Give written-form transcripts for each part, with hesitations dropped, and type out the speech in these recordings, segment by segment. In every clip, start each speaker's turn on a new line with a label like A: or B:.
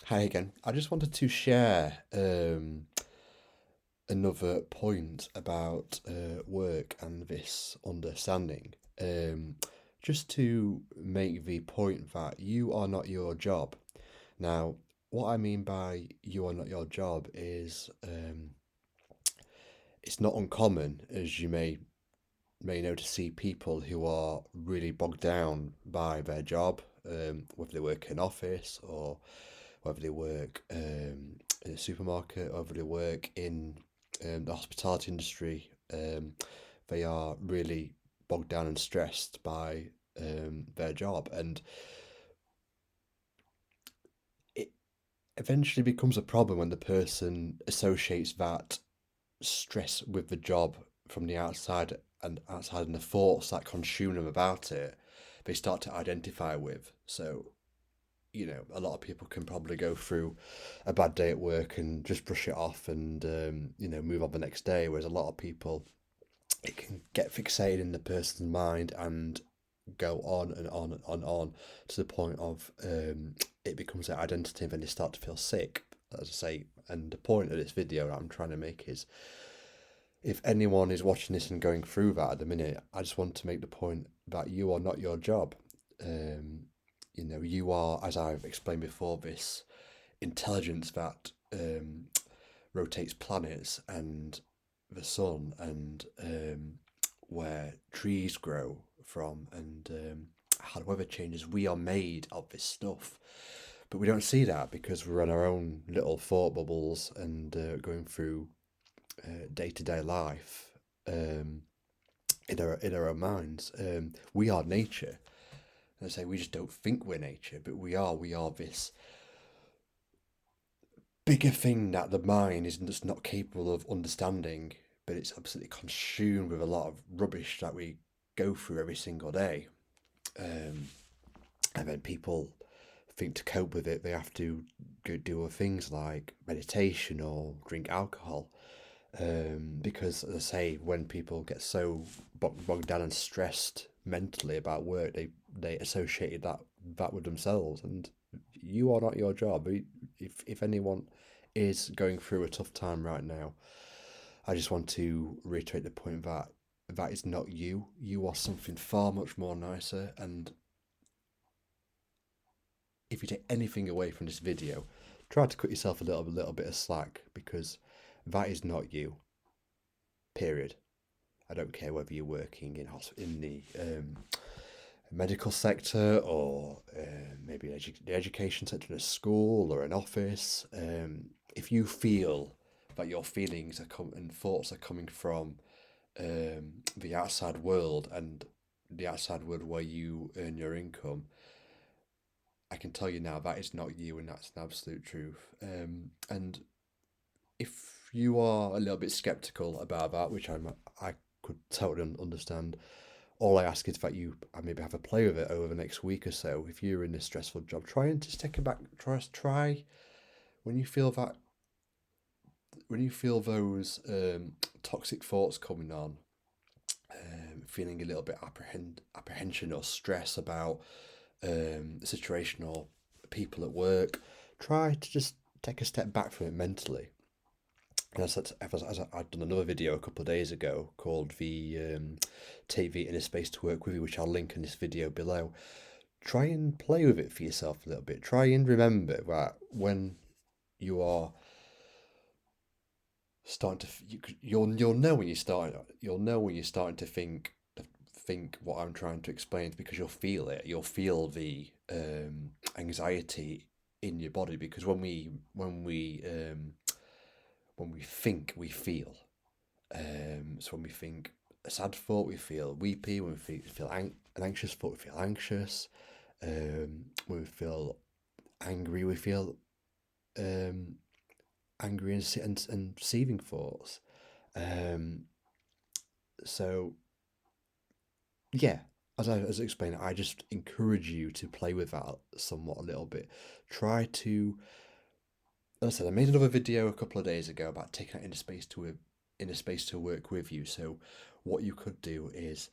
A: Hi again. I just wanted to share another point about work and this understanding. Um, just to make the point that you are not your job. Now, what I mean by you are not your job is it's not uncommon, as you may know, to see people who are really bogged down by their job, whether they work in office or whether they work in a supermarket, or whether they work in the hospitality industry. They are really bogged down and stressed by their job, and it eventually becomes a problem when the person associates that stress with the job from the outside and the thoughts that consume them about it, they start to identify with. So, a lot of people can probably go through a bad day at work and just brush it off and, move on the next day. Whereas a lot of people, it can get fixated in the person's mind and go on and on and on to the point of it becomes their identity and then they start to feel sick, as I say. And the point of this video that I'm trying to make is if anyone is watching this and going through that at the minute, I just want to make the point that you are not your job. Um, you are, as I've explained before, this intelligence that rotates planets and the sun and where trees grow from and how the weather changes. We are made of this stuff. But we don't see that because we're in our own little thought bubbles and going through day to day life in our own minds. We are nature. And I say we just don't think we're nature, but we are. We are this bigger thing that the mind is just not capable of understanding, but it's absolutely consumed with a lot of rubbish that we go through every single day. Um, and then people think to cope with it, they have to go do other things like meditation or drink alcohol. Because, as I say, when people get so bogged down and stressed mentally about work, they associated that with themselves, and you are not your job. If anyone is going through a tough time right now, I just want to reiterate the point that that is not you. You are something far much more nicer, and if you take anything away from this video, try to cut yourself a little bit of slack because that is not you. Period. I don't care whether you're working in the medical sector or maybe the education sector in a school or an office. If you feel that your feelings and thoughts are coming from the outside world and the outside world where you earn your income, I can tell you now that is not you, and that's an absolute truth. And if you are a little bit skeptical about that, which I could totally understand, all I ask is that you maybe have a play with it over the next week or so. If you're in a stressful job, try and just take it back. Try when you feel that when you feel those toxic thoughts coming on, feeling a little bit apprehension or stress about the situation or people at work. Try to just take a step back from it mentally. And as I'd done another video a couple of days ago called the Take the Inner Space to Work With You, which I'll link in this video below. Try and play with it for yourself a little bit. Try and remember that when you are starting to, you'll know when you're starting to think what I'm trying to explain because you'll feel it. You'll feel the anxiety in your body because when we think, we feel. So when we think a sad thought, we feel weepy. When we feel an anxious thought, we feel anxious. When we feel angry, we feel um, angry and seething thoughts. Um, so yeah, as I explained, I just encourage you to play with that somewhat a little bit. Try to, as I said, I made another video a couple of days ago about taking that inner space to work with you. So what you could do is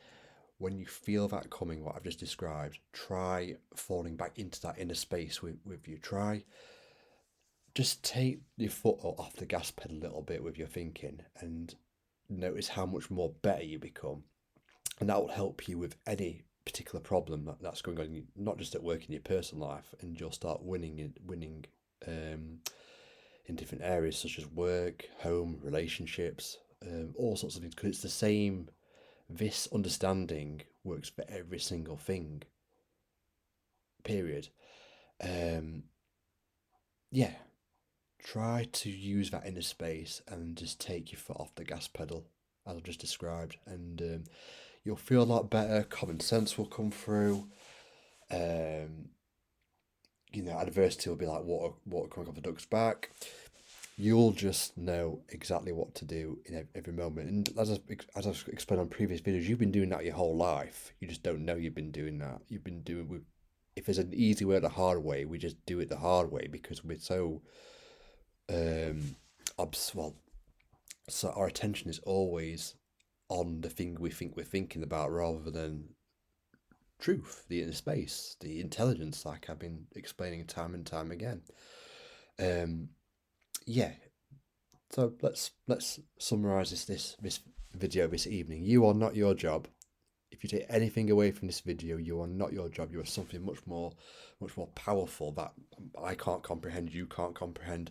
A: when you feel that coming, what I've just described, try falling back into that inner space with you. Try just take your foot off the gas pedal a little bit with your thinking and notice how much more better you become. And that will help you with any particular problem that's going on, not just at work, in your personal life, and you'll start winning in different areas such as work, home, relationships, all sorts of things. Because it's the same. This understanding works for every single thing. Period. Um, yeah. Try to use that inner space and just take your foot off the gas pedal, as I've just described, and you'll feel a lot better. Common sense will come through. Um, Adversity will be like water coming off a duck's back. You'll just know exactly what to do in every moment. And as I've explained on previous videos, you've been doing that your whole life. You just don't know you've been doing that. You've been doing. If there's an easy way or the hard way, we just do it the hard way because we're so well. So our attention is always on the thing we think we're thinking about rather than truth, the inner space, the intelligence, like I've been explaining time and time again. Um, yeah. So let's summarize this video this evening. You are not your job. If you take anything away from this video, you are not your job. You are something much more powerful that I can't comprehend. You can't comprehend.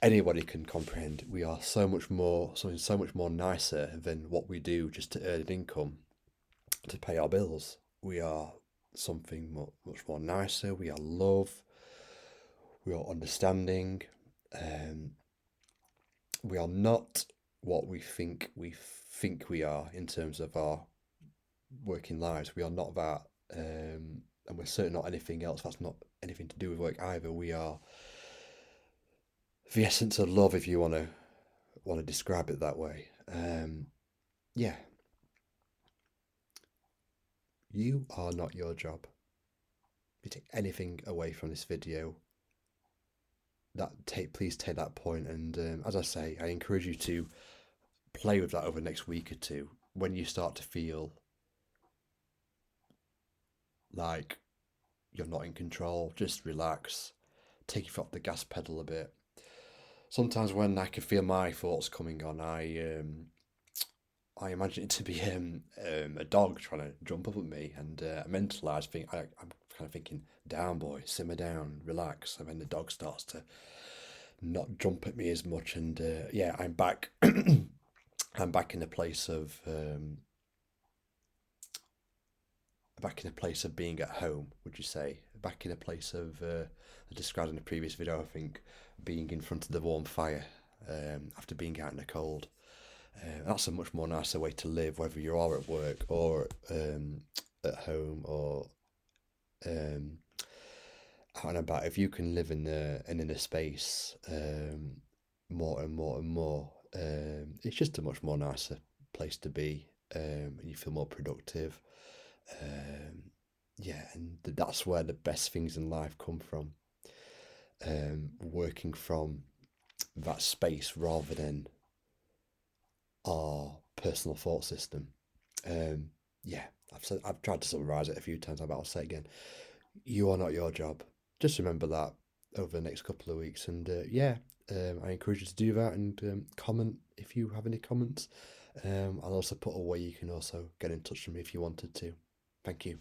A: Anybody can comprehend. We are something so much more nicer than what we do just to earn an income to pay our bills. We are something much more nicer. We are love. We are understanding. We are not what we think we are in terms of our working lives. We are not that, and we're certainly not anything else. That's not anything to do with work either. We are the essence of love, if you want to describe it that way. Yeah, you are not your job. If you take anything away from this video, please take that point. And as I say, I encourage you to play with that over the next week or two. When you start to feel like you're not in control, just relax, take your foot off the gas pedal a bit. Sometimes when I can feel my thoughts coming on, I imagine it to be a dog trying to jump up at me, and I mentalise. I'm kind of thinking, down, boy, simmer down, relax. And then the dog starts to not jump at me as much, and yeah, I'm back. I'm back in a place of being at home. Would you say back in a place of I described in the previous video? I think being in front of the warm fire after being out in the cold. That's a much more nicer way to live, whether you are at work or at home or out and about. If you can live in an inner space more and more and more, it's just a much more nicer place to be, and you feel more productive. Yeah, and that's where the best things in life come from. Working from that space rather than our personal thought system. Yeah, I've tried to summarize it a few times, but I'll say it again. You are not your job. Just remember that over the next couple of weeks, and yeah, I encourage you to do that and comment if you have any comments. I'll also put a way you can also get in touch with me if you wanted to. Thank you.